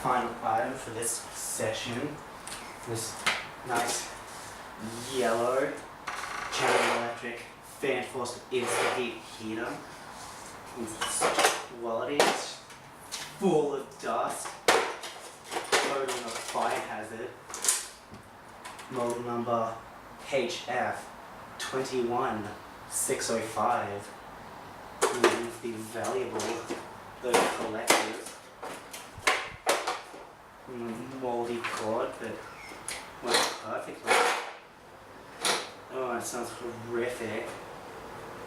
final item for this session. This nice yellow General Electric fan forced instant heat heater. It's such quality. It's full of dust. Totally a fire hazard. Model number HF 21605. The valuable, the collectors. Moldy cord, but works perfectly. Oh, it sounds horrific.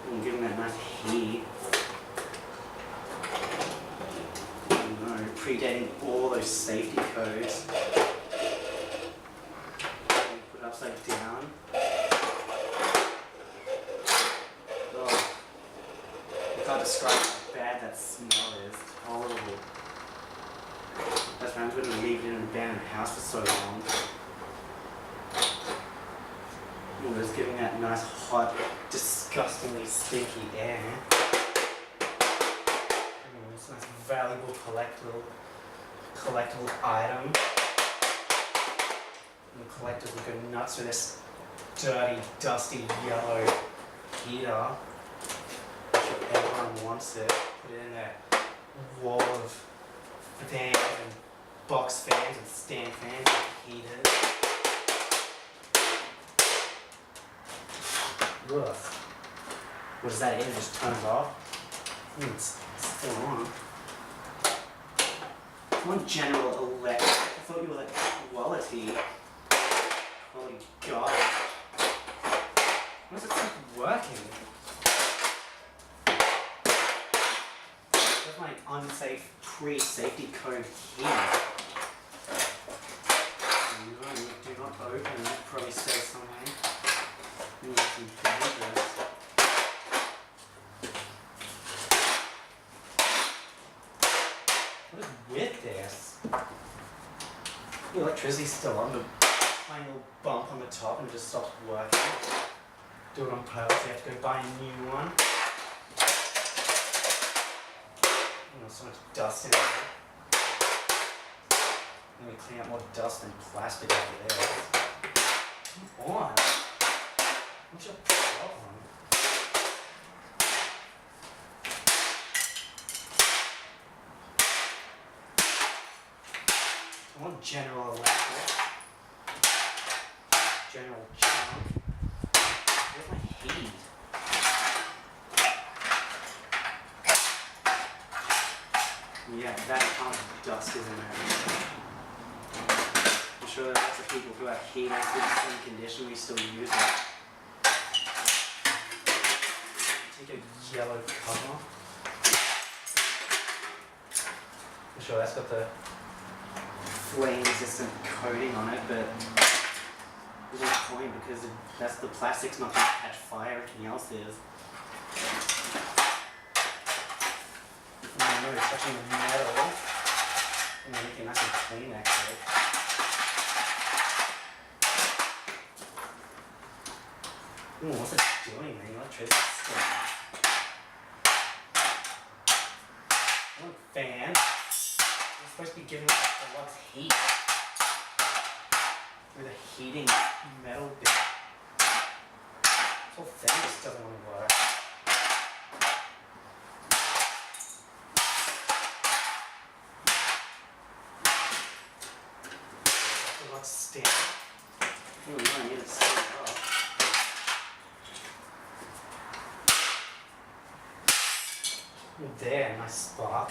I'm giving that nice heat. No, predating all those safety codes. Put it upside down. Oh, I can't describe how bad that smell is. It's horrible. That's why I'm going to leave it in an abandoned house for so long. It was giving that nice, hot, disgustingly stinky air. It's a nice, valuable, collectible item. And the collectors will go nuts for this dirty, dusty, yellow heater. I'm sure everyone wants it. Put it in their wall of fans and box fans and stand fans and heaters. Ugh. What does that end? Just turns off? It's still on. Come on, General Electric. I thought you were like quality. Holy God. Why does it keep working? That's my unsafe pre-safety code here. No, do not open it. Probably says something. It's dangerous. What is with this? The electricity's still on, but tiny little bump on the top and it just stops working. Do it on purpose, you have to go buy a new one. So much dust in there. Let me clean up more dust and plastic over there. Come on. What's your problem? Come on, General Electric. General Chunk. Where's my heat? Yeah, that kind of dust is in there. I'm sure there are lots of people who have heaters in the same condition we still use it. Take a yellow cover. I'm sure that's got the flame resistant coating on it, but there's no point because that's the plastic's not going to catch fire, everything else is. No, it's touching the metal, and then you can actually clean that quick. Ooh, what's it doing, man? Electricity stuff. One fan. It's supposed to be giving us a lot of heat with a heating metal bit. This whole thing just doesn't want to work. Stand. Oh, no, I need to stand up. There, nice spark.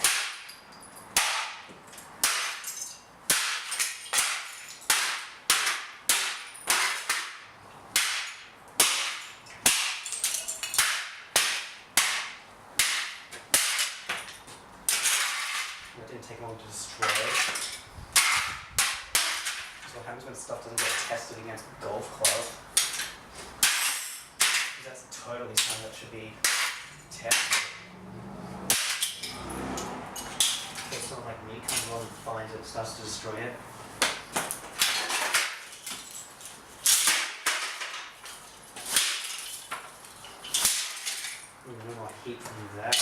That didn't take long to destroy. What happens when stuff doesn't get tested against golf clubs? Because that's totally something that should be tested. So someone like me comes along and finds it and starts to destroy it. No more heat from that.